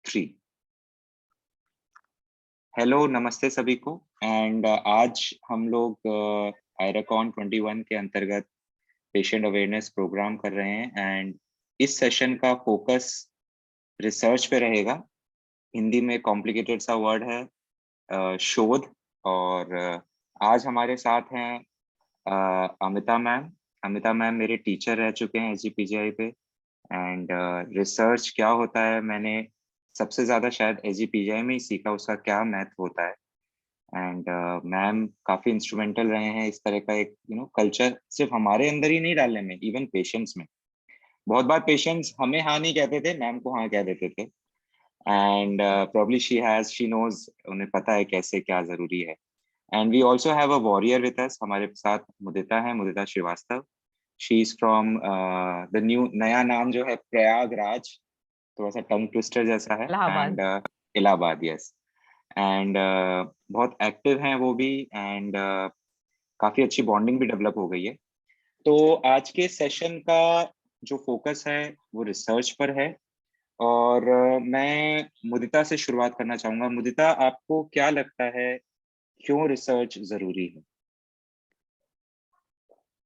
Three. Hello, नमस्ते सभी को। एंड आज हम लोग आयराकॉन 21 के अंतर्गत पेशेंट अवेयरनेस प्रोग्राम कर रहे हैं। एंड इस सेशन का फोकस रिसर्च पे रहेगा। हिंदी में कॉम्प्लिकेटेड सा वर्ड है शोध। और आज हमारे साथ हैं अमिता मैम। अमिता मैम मेरे टीचर रह चुके हैं SGPGI पे। एंड रिसर्च क्या होता है मैंने सबसे ज्यादा शायद SGPGI में ही सीखा, उसका क्या महत्व होता है। एंड मैम काफी इंस्ट्रूमेंटल रहे हैं इस तरह का एक कल्चर सिर्फ हमारे अंदर ही नहीं डालने में, इवन पेशेंट्स में। बहुत बार पेशेंट्स हमें हाँ नहीं कहते थे, मैम को हाँ कह देते थे। एंड प्रॉब्ली शी नोज, उन्हें पता है कैसे क्या जरूरी है। And we also have a warrior with us, हमारे साथ मुदिता है, Mudita Shrivastava. She is from the नया नाम जो है प्रयागराज, थोड़ा सा टंग ट्विस्टर जैसा है। Allahabad. And Allahabad, yes. And बहुत एक्टिव हैं वो भी। एंड काफी अच्छी बॉन्डिंग भी डेवलप हो गई है। तो आज के सेशन का जो फोकस है वो रिसर्च पर है। और मैं मुदिता से शुरुआत करना चाहूंगा। मुदिता, आपको क्या लगता है क्यों रिसर्च जरूरी है?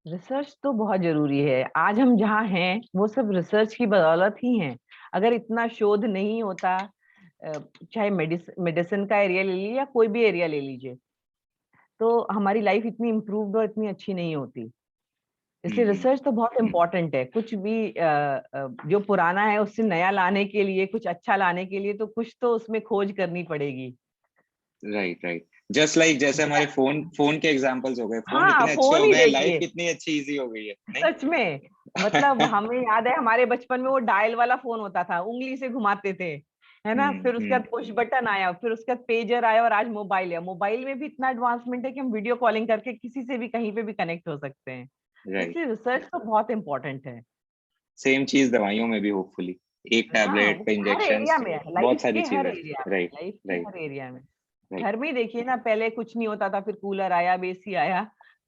रिसर्च तो बहुत जरूरी है। आज हम जहाँ हैं वो सब रिसर्च की बदौलत ही हैं। अगर इतना शोध नहीं होता, चाहे मेडिसिन का एरिया ले लीजिए या कोई भी एरिया ले लीजिए, तो हमारी लाइफ इतनी इम्प्रूव्ड और इतनी अच्छी नहीं होती। इसलिए हम्म। रिसर्च तो बहुत इम्पोर्टेंट है। कुछ भी जो पुराना है उससे नया लाने के लिए, कुछ अच्छा लाने के लिए, तो कुछ तो उसमें खोज करनी पड़ेगी। Right, right. जस्ट लाइक जैसे हमारे फोन फोन के एग्जांपल्स हो गए, फोन हाँ, इतने अच्छे फोन हो ही गए हैं, लाइफ देखिए। कितनी अच्छी इजी हो गई है, नहीं? सच में। मतलब हमें याद है हमारे बचपन में वो डायल वाला फोन होता था, उंगली से घुमाते थे, है ना। फिर उसके हम्म। बाद पुश बटन आया, फिर उसके बाद पेजर आया, और आज मोबाइल है। मोबाइल में भी इतना एडवांसमेंट है कि हम वीडियो कॉलिंग करके किसी से भी कहीं पे भी कनेक्ट हो सकते हैं। राइट। इसलिए रिसर्च तो बहुत इंपॉर्टेंट है। सेम चीज दवाइयों में भी, होपफुली एक हाँ, टैबलेट वो पे हर एरिया इंजेक्शंस, में है, बहुत लाइफ सारी के हर चीजें। एरिया में, राइट, लाइफ के राइट, हर एरिया में। राइट। घर में ही देखिए ना, पहले कुछ नहीं होता था, फिर कूलर आया, एसी आया,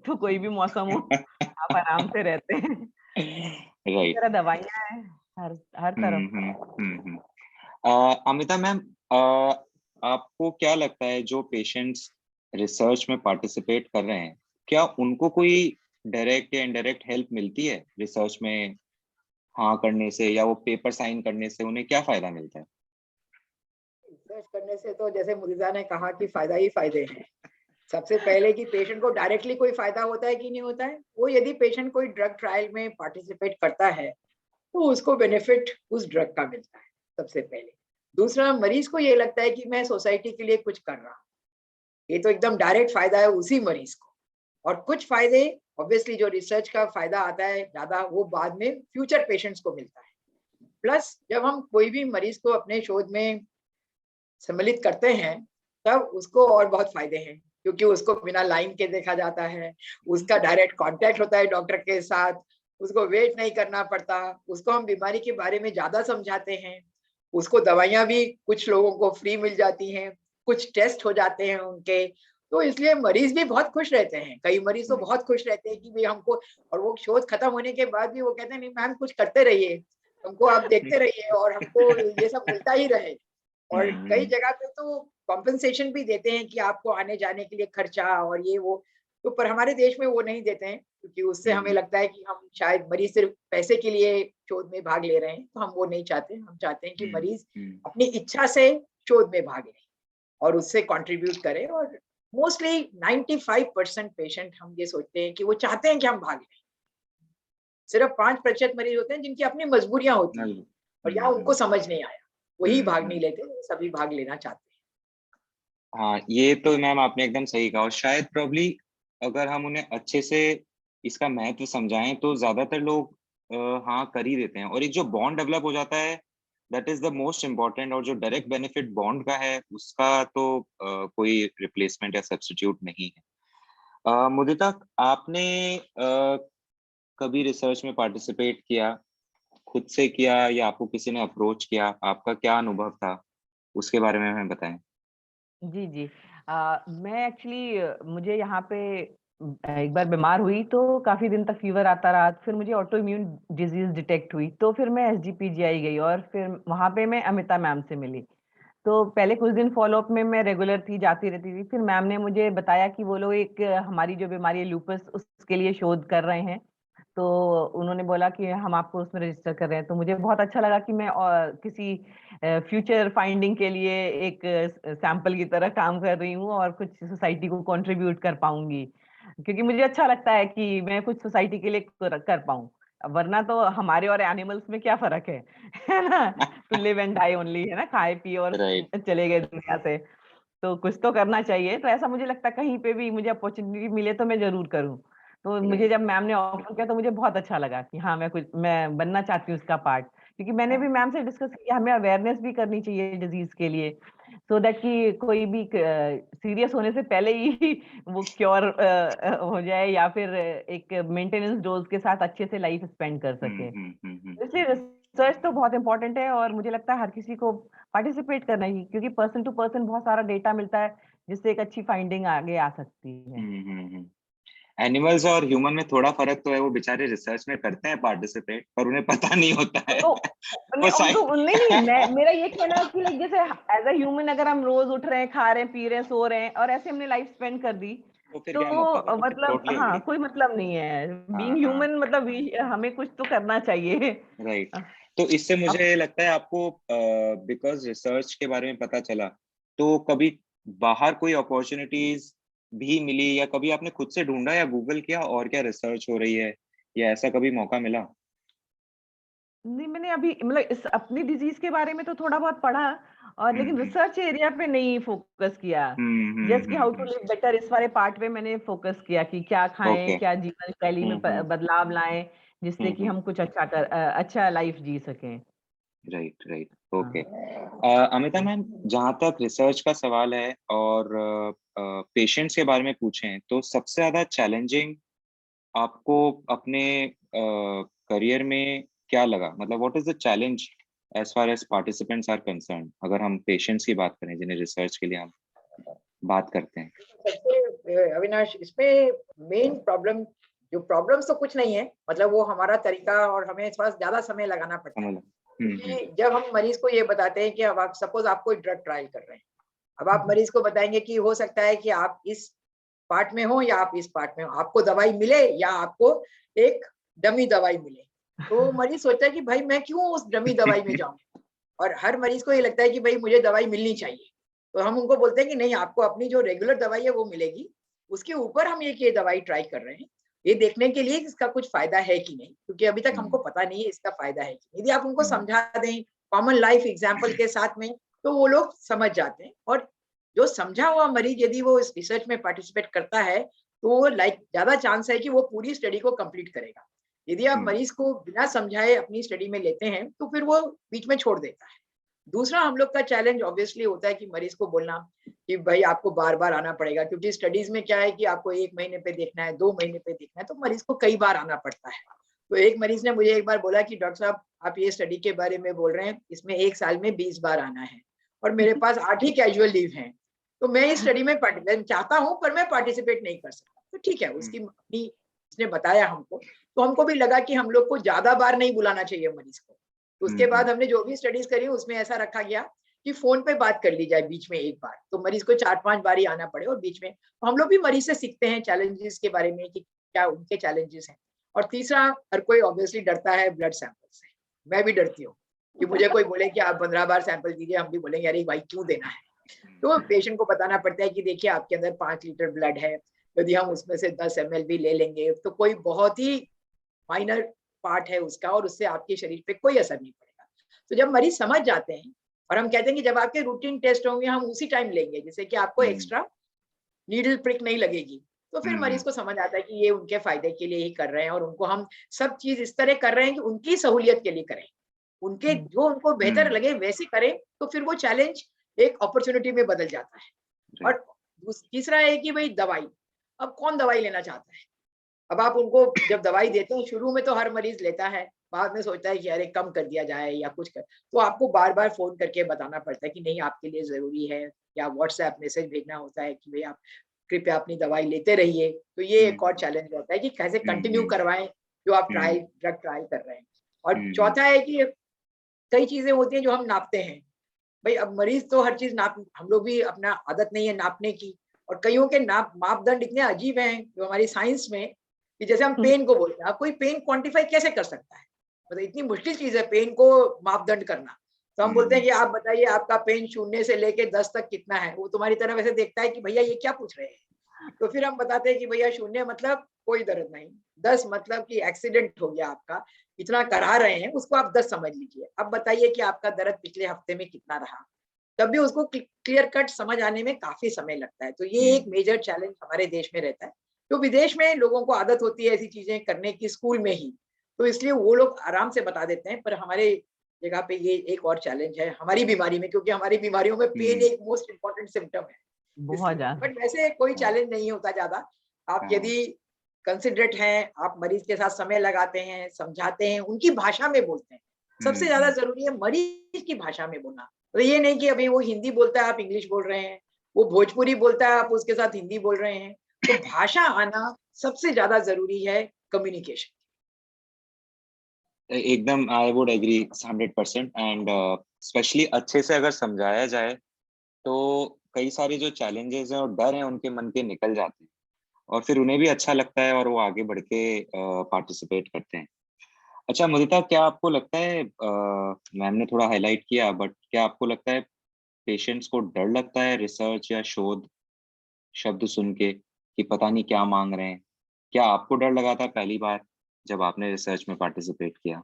तो कोई भी मौसम हो आप आराम से रहते हैं। इसी राइट। तरह दवाइयाँ हैं हर हर हम्म, तरफ। हम्म, हम्म। अमिता मैम, आपको क्या लगता है जो पेशेंट्स रिसर्च में पार्टिसिपेट कर रहे हैं, क्या उनको कोई डायरेक्ट या इनडायरेक्ट हेल्प मिलती है रिसर्च में? हाँ करने से या वो पेपर साइन करने से उन्हें क्या फायदा मिलता है? रिसर्च करने से तो जैसे मुर्जा ने कहा कि फायदा ही फायदे हैं। सबसे पहले कि पेशेंट को डायरेक्टली कोई फायदा होता है कि नहीं होता है, वो यदि पेशेंट कोई ड्रग ट्रायल में पार्टिसिपेट करता है तो उसको बेनिफिट उस ड्रग का मिलता है, सबसे पहले। दूसरा, मरीज को ये लगता है कि मैं सोसाइटी के लिए कुछ कर रहा हूँ। ये तो एकदम डायरेक्ट फायदा है उसी मरीज को। और कुछ फायदे, ऑब्वियसली जो रिसर्च का फायदा आता है ज्यादा, वो बाद में फ्यूचर पेशेंट्स को मिलता है। प्लस जब हम कोई भी मरीज को अपने शोध में सम्मिलित करते हैं, तब उसको और बहुत फायदे हैं, क्योंकि उसको बिना लाइन के देखा जाता है, उसका डायरेक्ट कांटेक्ट होता है डॉक्टर के साथ, उसको वेट नहीं करना पड़ता, उसको हम बीमारी के बारे में ज्यादा समझाते हैं, उसको दवाइयाँ भी कुछ लोगों को फ्री मिल जाती हैं, कुछ टेस्ट हो जाते हैं उनके। तो इसलिए मरीज भी बहुत खुश रहते हैं। कई मरीज तो बहुत खुश रहते हैं कि भाई हमको, और वो शोध खत्म होने के बाद भी वो कहते हैं नहीं मैम कुछ करते रहिए, हमको आप देखते रहिए और हमको ये सब मिलता ही रहे। और कई हम्म, जगह पे तो कॉम्पेंसेशन भी देते हैं कि आपको आने जाने के लिए खर्चा और ये वो। तो पर हमारे देश में वो नहीं देते हैं, क्योंकि उससे हमें हम्म, लगता है कि हम शायद मरीज सिर्फ पैसे के लिए शोध में भाग ले रहे हैं, तो हम वो नहीं चाहते। हम चाहते हैं कि हम्म, मरीज हम्म, अपनी इच्छा से शोध में भाग लें और उससे कंट्रीब्यूट करें। और मोस्टली 95% पेशेंट हम ये सोचते हैं कि वो चाहते हैं कि हम भाग लें। सिर्फ 5% मरीज होते हैं जिनकी अपनी मजबूरियां होती हैं और या उनको समझ नहीं आया, वही भाग नहीं हम्म। लेते, सभी भाग लेना चाहते हैं। हाँ, ये तो मैम आपने एकदम सही कहा। और शायद प्रॉब्ली अगर हम उन्हें अच्छे से इसका महत्व समझाएं तो ज्यादातर लोग हाँ कर ही देते हैं। और एक जो बॉन्ड डेवलप हो जाता है, that is the most important. और जो डायरेक्ट बेनिफिट बॉन्ड का है उसका तो कोई रिप्लेसमेंट या सब्स्टिट्यूट नहीं है। मुदिता, आपने कभी रिसर्च में पार्टिसिपेट किया, खुद से किया या आपको किसी ने अप्रोच किया? आपका क्या अनुभव था, उसके बारे में हमें बताएं। जी, जी। मैं एक्चुअली मुझे यहाँ पे एक बार बीमार हुई, तो काफ़ी दिन तक फ़ीवर आता रहा। फिर मुझे ऑटो इम्यून डिज़ीज़ डिटेक्ट हुई, तो फिर मैं एसजीपीजीआई गई और फिर वहाँ पे मैं अमिता मैम से मिली। तो पहले कुछ दिन फॉलोअप में मैं रेगुलर थी, जाती रहती थी। फिर मैम ने मुझे बताया कि वो लोग एक हमारी जो बीमारी है लूपस, उसके लिए शोध कर रहे हैं। तो उन्होंने बोला कि हम आपको उसमें रजिस्टर कर रहे हैं। तो मुझे बहुत अच्छा लगा कि मैं किसी फ्यूचर फाइंडिंग के लिए एक सैंपल की तरह काम कर रही हूँ और कुछ सोसाइटी को कंट्रीब्यूट कर पाऊंगी, क्योंकि मुझे अच्छा लगता है कि मैं कुछ सोसाइटी के लिए कर पाऊँ। वरना तो हमारे और एनिमल्स में क्या फर्क है ना? To live and die only, है ना, खाए पिए और राइट। चले गए दुनिया से। तो कुछ तो करना चाहिए। तो ऐसा मुझे लगता है कहीं पे भी मुझे अपॉर्चुनिटी मिले तो मैं जरूर करूँ। तो मुझे जब मैम ने ऑफर किया तो मुझे बहुत अच्छा लगा कि हाँ, मैं बनना चाहती हूँ उसका पार्ट, क्योंकि मैंने भी मैम से डिस्कस किया, हमें अवेयरनेस भी करनी चाहिए डिजीज के लिए, सो दैट कि कोई भी सीरियस होने से पहले ही वो क्योर हो जाए, या फिर एक मेंटेनेंस डोज के साथ अच्छे से लाइफ स्पेंड कर सके। इसलिए रिसर्च तो बहुत इंपॉर्टेंट है और मुझे लगता है हर किसी को पार्टिसिपेट करना ही, क्योंकि पर्सन टू पर्सन बहुत सारा डेटा मिलता है जिससे एक अच्छी फाइंडिंग आगे आ सकती है। एनिमल्स और ह्यूमन में थोड़ा फर्क तो है, वो बेचारे रिसर्च में करते हैं पार्टिसिपेट, पर उन्हें पता नहीं होता है। तो वो उनको नहीं नहीं, मेरा ये कहना है कि लाइक जैसे एज अ ह्यूमन अगर हम रोज उठ रहे हैं, खा रहे हैं, पी रहे हैं, सो रहे हैं और ऐसे हमने लाइफ स्पेंड कर दी, तो फिर क्या मतलब तो है? मतलब टोटली हाँ, एग्री। कोई मतलब नहीं है। हाँ बीइंग हाँ, ह्यूमन मतलब हमें कुछ तो करना चाहिए। राइट। तो इससे अब मुझे लगता है आपको, बिकॉज रिसर्च के बारे में पता चला, तो कभी बाहर कोई अपॉर्चुनिटीज भी मिली, या कभी आपने खुद से ढूंढा या गूगल किया और क्या रिसर्च हो रही है, या ऐसा कभी मौका मिला? नहीं, मैंने अभी मतलब इस अपनी डिजीज के बारे में तो थोड़ा बहुत पढ़ा, और लेकिन हम्म रिसर्च एरिया पे नहीं फोकस किया। जस्ट कि हाउ टू लिव बेटर, इस वाले पार्ट पे मैंने फोकस किया कि क्या खाएं, ओके। क्या जीवन शैली में बदलाव लाएं, जिससे कि हम कुछ अच्छा लाइफ जी सकें। Right right, okay. हाँ। अमिता मैम, जहाँ तक रिसर्च का सवाल है और पेशेंट्स के बारे में पूछें, तो सबसे ज्यादा चैलेंजिंग आपको अपने करियर में क्या लगा? मतलब what is the challenge as far as participants are concern, अगर हम पेशेंट्स की बात करें जिन्हें रिसर्च के लिए हम बात करते हैं। सबसे अविनाश, इसमें मेन प्रॉब्लम, जो प्रॉब्लम्स तो कुछ नहीं है, मतलब वो हमारा तरीका और हमें थोड़ा ज्यादा समय लगाना पड़ता है। समझ लो। क्योंकि जब हम मरीज को ये बताते हैं कि अब आप सपोज आप कोई ड्रग ट्रायल कर रहे हैं, अब आप मरीज को बताएंगे कि हो सकता है कि आप इस पार्ट में हो या आप इस पार्ट में हो, आपको दवाई मिले या आपको एक डमी दवाई मिले, तो मरीज सोचता है कि भाई मैं क्यों उस डमी दवाई में जाऊं, और हर मरीज को ये लगता है कि भाई मुझे दवाई मिलनी चाहिए। तो हम उनको बोलते हैं कि नहीं, आपको अपनी जो रेगुलर दवाई है वो मिलेगी, उसके ऊपर हम ये दवाई ट्राई कर रहे हैं, ये देखने के लिए इसका कुछ फायदा है कि नहीं, क्योंकि अभी तक हमको पता नहीं है इसका फायदा है कि नहीं। यदि आप उनको समझा दें कॉमन लाइफ एग्जाम्पल के साथ में, तो वो लोग समझ जाते हैं। और जो समझा हुआ मरीज यदि वो इस रिसर्च में पार्टिसिपेट करता है, तो वो ज्यादा चांस है कि वो पूरी स्टडी को कंप्लीट करेगा। यदि आप मरीज को बिना समझाए अपनी स्टडी में लेते हैं, तो फिर वो बीच में छोड़ देता है। दूसरा हम लोग का चैलेंज ऑब्वियसली होता है कि मरीज को बोलना कि भाई आपको बार बार आना पड़ेगा, क्योंकि स्टडीज में क्या है कि आपको 1 महीने पे देखना है, 2 महीने पे देखना है, तो मरीज को कई बार आना पड़ता है। तो एक मरीज ने मुझे एक बार बोला कि डॉक्टर साहब, आप ये स्टडी के बारे में बोल रहे हैं, इसमें 1 साल में 20 बार आना है और मेरे पास 8 ही कैजुअल लीव हैं, तो मैं इस स्टडी में चाहता हूँ पर मैं पार्टिसिपेट नहीं कर सकता। तो ठीक है, उसकी अपनी उसने बताया हमको, तो हमको भी लगा कि हम लोग को ज्यादा बार नहीं बुलाना चाहिए मरीज को। तो उसके बाद हमने जो भी स्टडीज करी उसमें ऐसा रखा गया कि फोन पे बात कर ली जाए बीच में एक बार, तो मरीज को 4-5 बार ही आना पड़े, और बीच में तो हम लोग भी मरीज से सीखते हैं चैलेंजेस के बारे में कि क्या उनके चैलेंजेस हैं। और तीसरा, हर कोई ऑब्वियसली डरता है ब्लड सैंपल से, मैं भी डरती हूँ कि मुझे कोई बोले कि आप 15 बार सैंपल दीजिए, हम भी बोलेंगे अरे भाई क्यों देना है। तो पेशेंट को बताना पड़ता है कि देखिए आपके अंदर 5 लीटर ब्लड है, यदि हम उसमें से 10 ml भी ले लेंगे तो कोई बहुत ही माइनर पार्ट है उसका, और उससे आपके शरीर पे कोई असर नहीं पड़ेगा। तो जब मरीज समझ जाते हैं, और हम कहते हैं कि जब आपके रूटीन टेस्ट होंगे हम उसी टाइम लेंगे, जिससे कि आपको एक्स्ट्रा नीडल प्रिक नहीं लगेगी, तो फिर मरीज को समझ आता है कि ये उनके फायदे के लिए ही कर रहे हैं, और उनको हम सब चीज इस तरह कर रहे हैं कि उनकी सहूलियत के लिए करें, उनके जो उनको बेहतर लगे वैसे करें, तो फिर वो चैलेंज एक अपॉर्चुनिटी में बदल जाता है। और तीसरा है कि भाई दवाई, अब कौन दवाई लेना चाहता है। अब आप उनको जब दवाई देते हैं, शुरू में तो हर मरीज लेता है, बाद में सोचता है कि अरे कम कर दिया जाए या कुछ कर, तो आपको बार बार फोन करके बताना पड़ता है कि नहीं आपके लिए जरूरी है, या व्हाट्सएप मैसेज भेजना होता है कि भाई आप कृपया अपनी दवाई लेते रहिए। तो ये एक और चैलेंज होता है कि कैसे कंटिन्यू करवाएं जो आप ड्रग ट्रायल कर रहे हैं। और चौथा है कि कई चीजें होती हैं जो हम नापते हैं, भाई अब मरीज तो हर चीज नाप, हम लोग भी अपना आदत नहीं है नापने की, और कईयों के मापदंड इतने अजीब हैं जो हमारी साइंस में, कि जैसे हम पेन को बोलते हैं, अब कोई पेन क्वांटिफाई कैसे कर सकता है, मतलब इतनी मुश्किल चीज है पेन को मापदंड करना। तो हम बोलते हैं कि आप बताइए आपका पेन 0 से लेके 10 तक कितना है, वो तुम्हारी तरफ ऐसे देखता है कि भैया ये क्या पूछ रहे हैं। तो फिर हम बताते हैं कि भैया 0 मतलब कोई दर्द नहीं, 10 मतलब कि एक्सीडेंट हो गया आपका, इतना करा रहे हैं उसको आप 10 समझ लीजिए, अब बताइए कि आपका दर्द पिछले हफ्ते में कितना रहा। तब भी उसको क्लियर कट समझ आने में काफी समय लगता है। तो ये एक मेजर चैलेंज हमारे देश में रहता है। तो विदेश में लोगों को आदत होती है ऐसी चीजें करने की स्कूल में ही, तो इसलिए वो लोग आराम से बता देते हैं। पर हमारे जगह पे ये एक और चैलेंज है हमारी बीमारी में, क्योंकि हमारी बीमारियों में पेन एक मोस्ट इम्पोर्टेंट सिम्टम है बहुत इसलिए। ज्यादा। बट वैसे कोई चैलेंज नहीं होता ज्यादा, आप यदि कंसिडरेट हैं, आप मरीज के साथ समय लगाते हैं, समझाते हैं, उनकी भाषा में बोलते हैं। सबसे ज्यादा जरूरी है मरीज की भाषा में बोलना। तो ये नहीं कि अभी वो हिंदी बोलता है आप इंग्लिश बोल रहे हैं, वो भोजपुरी बोलता है आप उसके साथ हिंदी बोल रहे हैं, तो भाषा आना सबसे ज्यादा जरूरी है कम्युनिकेशन। एकदम I would agree 100%। And specially अच्छे से अगर समझाया जाए तो कई सारे जो चैलेंजेस हैं और डर हैं उनके मन के निकल जाते हैं, और फिर उन्हें भी अच्छा लगता है और वो आगे बढ़ के पार्टिसिपेट करते हैं। अच्छा मुदिता, क्या आपको लगता है, मैम ने थोड़ा हाईलाइट किया, बट क्या आपको लगता है पेशेंट्स को डर लगता है रिसर्च या शोध शब्द सुन के कि पता नहीं क्या मांग रहे हैं? क्या आपको डर लगा था पहली बार जब आपने रिसर्च में पार्टिसिपेट किया?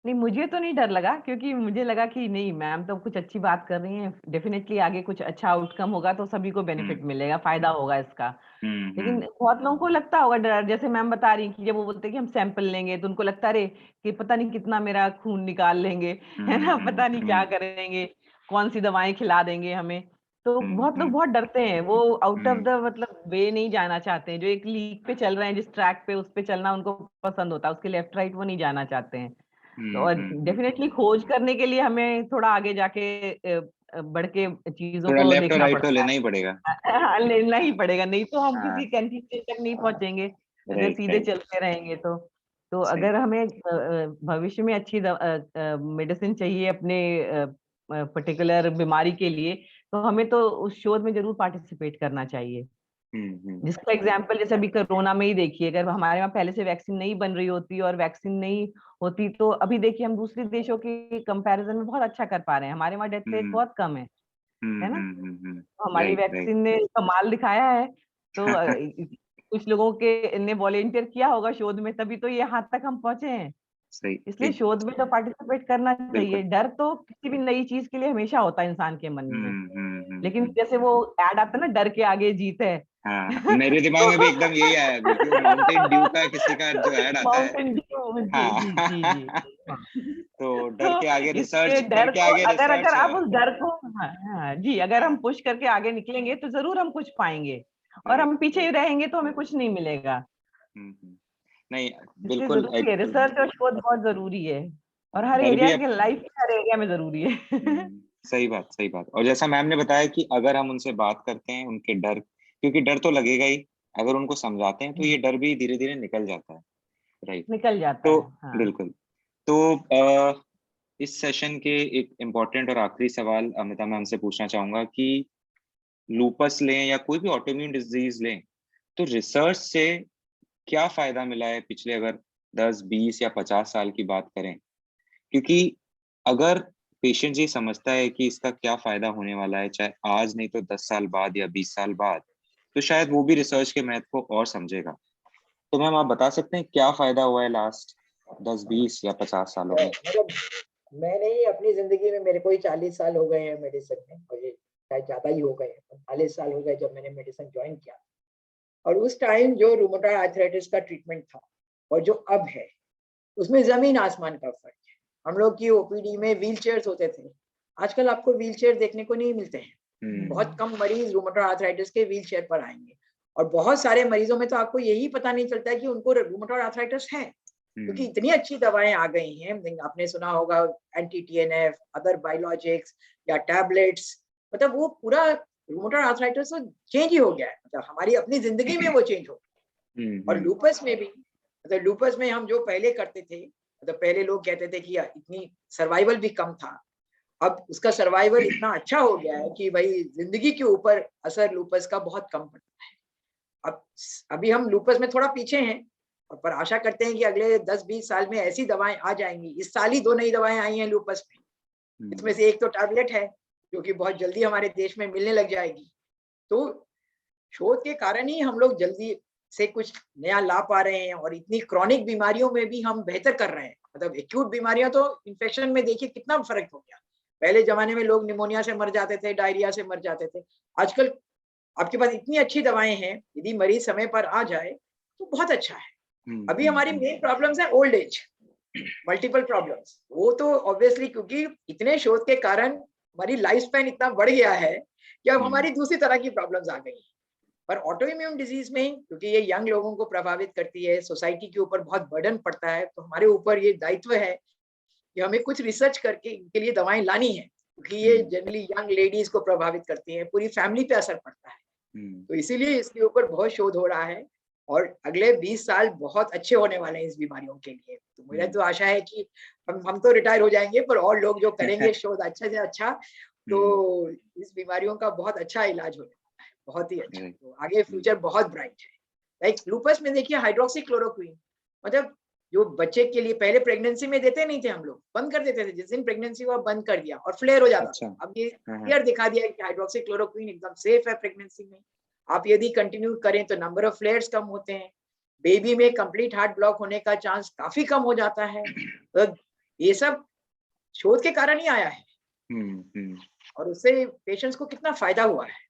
नहीं, मुझे तो नहीं डर लगा, क्योंकि मुझे लगा कि नहीं, मैम तो कुछ अच्छी बात कर रही हैं, डेफिनेटली आगे कुछ अच्छा आउटकम होगा तो सभी को बेनिफिट हम्म मिलेगा, फायदा होगा इसका। लेकिन हम्म बहुत लोगों को लगता होगा डर, जैसे मैम बता रही कि जब वो बोलते हैं कि हम सैंपल लेंगे तो उनको लगता है अरे कि पता नहीं कितना मेरा खून निकाल लेंगे, है ना, पता नहीं क्या करेंगे, कौन सी दवाएं खिला देंगे हमें। तो बहुत लोग बहुत डरते हैं, वो आउट ऑफ द मतलब वे नहीं जाना चाहते हैं, जो एक लीक पे चल रहे हैं, जिस ट्रैक पे उस पे चलना उनको पसंद होता है, उसके लेफ्ट राइट वो नहीं जाना चाहते हैं। तो और डेफिनेटली खोज करने के लिए हमें थोड़ा आगे जाके बढ़ के चीजों थोड़ा को लेफ्ट और देखना राइट तो पड़ता लेना ही पड़ेगा। है। हाँ, लेना ही पड़ेगा, नहीं तो हम किसी हाँ, कंक्लूजन तक नहीं पहुंचेंगे अगर राइट सीधे राइट। चलते रहेंगे तो सही। अगर हमें भविष्य में अच्छी मेडिसिन चाहिए अपने पर्टिकुलर बीमारी के लिए, तो हमें तो उस शोध में जरूर पार्टिसिपेट करना चाहिए। हम्म। जिसका एग्जाम्पल जैसे अभी कोरोना में ही देखिए, अगर हमारे वहाँ पहले से वैक्सीन नहीं बन रही होती और वैक्सीन नहीं होती, तो अभी देखिए हम दूसरे देशों के कंपैरिजन में बहुत अच्छा कर पा रहे हैं, हमारे वहाँ डेथ रेट बहुत कम है ना। तो हमारी राइट राइट। वैक्सीन ने कमाल दिखाया है। तो कुछ लोगों के ने वॉलेंटियर किया होगा शोध में, तभी तो ये यहाँ तक हम पहुंचे हैं। सही इसलिए एक। शोध में तो पार्टिसिपेट करना चाहिए। बिल्कुल। डर तो किसी भी नई चीज के लिए हमेशा होता है इंसान के मन में, लेकिन हम्म। जैसे वो ऐड आता है ना, डर के आगे जीत है। हाँ, मेरे दिमाग में भी एकदम यही आया अभी कि वो माउंटेन ड्यू का किसी का जो ऐड आता है। माउंटेन ड्यू, जी हाँ। जी जी जी। हाँ। तो तो इसलिए डर डर के को आगे अगर अगर रिसर्च आप है। उस डर को, हाँ, हाँ जी, अगर हम हाँ, पुश करके आगे निकलेंगे तो जरूर हम कुछ पाएंगे, और राइट हम पीछे ही राइट। रहेंगे तो हमें कुछ नहीं मिलेगा। नहीं, इसलिए बिल्कुल जरूरी है, रिसर्च और शोध बहुत जरूरी है, और हर डर एरिया भी के लाइफ के हर एरिया में जरूरी है। सही बात सही बात। और जैसा मैम ने बताया कि अगर हम उनसे बात करते हैं उनके डर, क्योंकि डर तो लगेगा ही, अगर उनको समझाते हैं तो ये डर भी धीरे धीरे निकल जाता है। राइट। निकल जाता तो है, हाँ। बिल्कुल। तो इस सेशन के एक इम्पोर्टेंट और आखिरी सवाल अमिता मैम से पूछना चाहूंगा कि लूपस लें या कोई भी ऑटोइम्यून डिजीज लें, तो रिसर्च से क्या फायदा मिला है पिछले अगर 10 20 या 50 साल की बात करें? क्योंकि अगर पेशेंट ये समझता है कि इसका क्या फायदा होने वाला है, चाहे आज नहीं तो 10 साल बाद या 20 साल बाद, तो शायद वो भी रिसर्च के महत्व को और समझेगा। तो मैम आप बता सकते हैं क्या फायदा हुआ है लास्ट 10 20 या 50 सालों में? मतलब मैंने ही अपनी जिंदगी में, मेरे को ही 40 साल हो गए हैं मेडिसिन में, मुझे शायद ज्यादा ही हो गए हैं, 45 साल हो गए जब मैंने मेडिसिन ज्वाइन किया। और उस टाइम जो रूमेटॉइड आर्थराइटिस का ट्रीटमेंट था और जो अब है, उसमें जमीन आसमान का फर्क है। हम लोग की ओपीडी में व्हील चेयर्स होते थे, आजकल आपको व्हील चेयर देखने को नहीं मिलते हैं। बहुत कम मरीज रूमेटॉइड आर्थराइटिस के व्हील चेयर पर आएंगे, और बहुत सारे मरीजों में तो आपको यही पता नहीं चलता है कि उनको रूमेटॉइड आर्थराइटिस है, क्योंकि इतनी अच्छी दवाएं आ गई हैं। आपने सुना होगा एंटी टीएनएफ, अदर बायोलॉजिक्स या टैबलेट्स, मतलब वो पूरा रूमेटॉइड आर्थराइटिस तो चेंज ही हो गया है, मतलब हमारी अपनी जिंदगी में वो चेंज हो। और लूपस में भी, मतलब लूपस में हम जो पहले करते थे, मतलब पहले लोग कहते थे कि इतनी सर्वाइवल भी कम था, अब उसका सर्वाइवल इतना अच्छा हो गया है कि भाई जिंदगी के ऊपर असर लूपस का बहुत कम पड़ता है। अब अभी हम लूपस में थोड़ा पीछे हैं, और पर आशा करते हैं कि अगले 10-20 साल में ऐसी दवाएं आ जाएंगी। इस साल ही 2 नई दवाएं आई हैं लूपस में, इसमें से एक तो टैबलेट है जो कि बहुत जल्दी हमारे देश में मिलने लग जाएगी। तो शोध के कारण ही हम लोग जल्दी से कुछ नया ला पा रहे हैं, और इतनी क्रॉनिक बीमारियों में भी हम बेहतर कर रहे हैं। मतलब एक्यूट बीमारियां तो इन्फेक्शन में देखिए कितना फर्क हो गया। पहले जमाने में लोग निमोनिया से मर जाते थे, डायरिया से मर जाते थे। आजकल आपके पास इतनी अच्छी दवाएं हैं, यदि मरीज समय पर आ जाए तो बहुत अच्छा है। अभी हमारी मेन प्रॉब्लम्स है ओल्ड एज, मल्टीपल प्रॉब्लम्स। वो तो ऑब्वियसली क्योंकि इतने शोध के कारण हमारी लाइफ स्पैन इतना बढ़ गया है कि अब हमारी दूसरी तरह की प्रॉब्लम्स आ गई हैं। पर ऑटो इम्यून डिजीज में क्योंकि ये यंग लोगों को प्रभावित करती है, सोसाइटी के ऊपर बहुत बर्डन पड़ता है, तो हमारे ऊपर ये दायित्व है कि हमें कुछ रिसर्च करके इनके लिए दवाएं लानी है, क्योंकि ये जनरली यंग लेडीज को प्रभावित करती है, पूरी फैमिली पे असर पड़ता है। तो इसीलिए इसके ऊपर बहुत शोध हो रहा है, और अगले 20 साल बहुत अच्छे होने वाले हैं इस बीमारियों के लिए। तो मुझे तो आशा है कि हम तो रिटायर हो जाएंगे, पर और लोग जो करेंगे शोध अच्छा से अच्छा, तो इस बीमारियों का बहुत अच्छा इलाज होने वाला है, बहुत ही अच्छा। तो आगे फ्यूचर बहुत ब्राइट है। लाइक लूपस में देखिए हाइड्रोक्सी क्लोरोक्वीन, मतलब जो बच्चे के लिए पहले प्रेगनेंसी में देते नहीं थे, हम लोग बंद कर देते थे, जिस दिन प्रेगनेंसी हुआ बंद कर दिया और फ्लेयर हो जाता था। अब ये क्लियर दिखा दिया कि हाइड्रोक्सी क्लोरोक्वीन एकदम सेफ है प्रेगनेंसी में। आप यदि कंटिन्यू करें तो नंबर ऑफ फ्लेयर्स कम होते हैं, बेबी में कंप्लीट हार्ट ब्लॉक होने का चांस काफी कम हो जाता है। तो ये सब शोध के कारण ही आया है, और उससे पेशेंट्स को कितना फायदा हुआ है।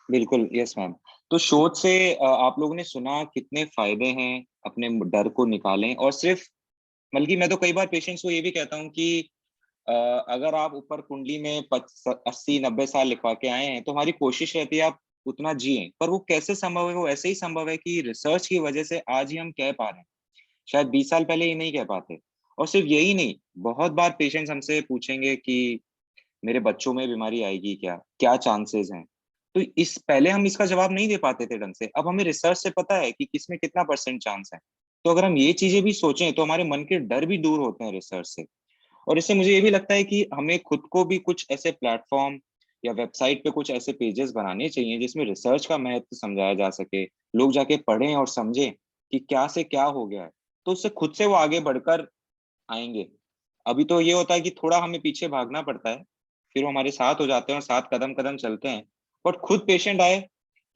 बिल्कुल, यस मैम। तो शोध से आप लोगों ने सुना कितने फायदे हैं, अपने डर को निकालें। और सिर्फ बल्कि मैं तो कई बार पेशेंट्स को ये भी कहता हूँ कि अगर आप ऊपर कुंडली में 80-90 साल लिखवा के आए हैं, तो हमारी कोशिश रहती है आप उतना जिए। पर वो कैसे संभव है? वो ऐसे ही संभव है कि रिसर्च की वजह से आज ही हम कह पा रहे हैं, शायद 20 साल पहले ये नहीं कह पाते। और सिर्फ यही नहीं, बहुत बार पेशेंट्स हमसे पूछेंगे कि मेरे बच्चों में बीमारी आएगी क्या, क्या चांसेस हैं? तो इस पहले हम इसका जवाब नहीं दे पाते थे ढंग से, अब हमें रिसर्च से पता है कि किसमें कितना % चांस है। तो अगर हम ये चीजें भी सोचें तो हमारे मन के डर भी दूर होते हैं रिसर्च से। और इससे मुझे ये भी लगता है कि हमें खुद को भी कुछ ऐसे प्लेटफॉर्म या वेबसाइट पे कुछ ऐसे पेजेस बनाने चाहिए जिसमें रिसर्च का महत्व समझाया जा सके, लोग जाके पढ़ें और समझें कि क्या से क्या हो गया है, तो उससे खुद से वो आगे बढ़कर आएंगे। अभी तो ये होता है कि थोड़ा हमें पीछे भागना पड़ता है, फिर वो हमारे साथ हो जाते हैं और साथ कदम-कदम चलते हैं। बट खुद पेशेंट आए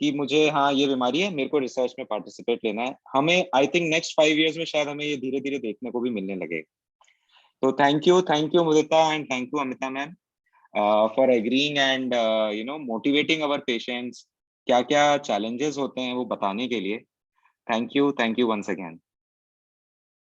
कि मुझे हाँ, ये बीमारी है, मेरे को रिसर्च में पार्टिसिपेट लेना है। हमें आई थिंक नेक्स्ट 5 इयर्स में शायद हमें ये धीरे-धीरे देखने को भी मिलने लगेगा। तो thank you Mudita and thank you Amita ma'am for agreeing and motivating our patients. क्या-क्या चैलेंजेस होते हैं वो बताने के लिए। Thank you once again.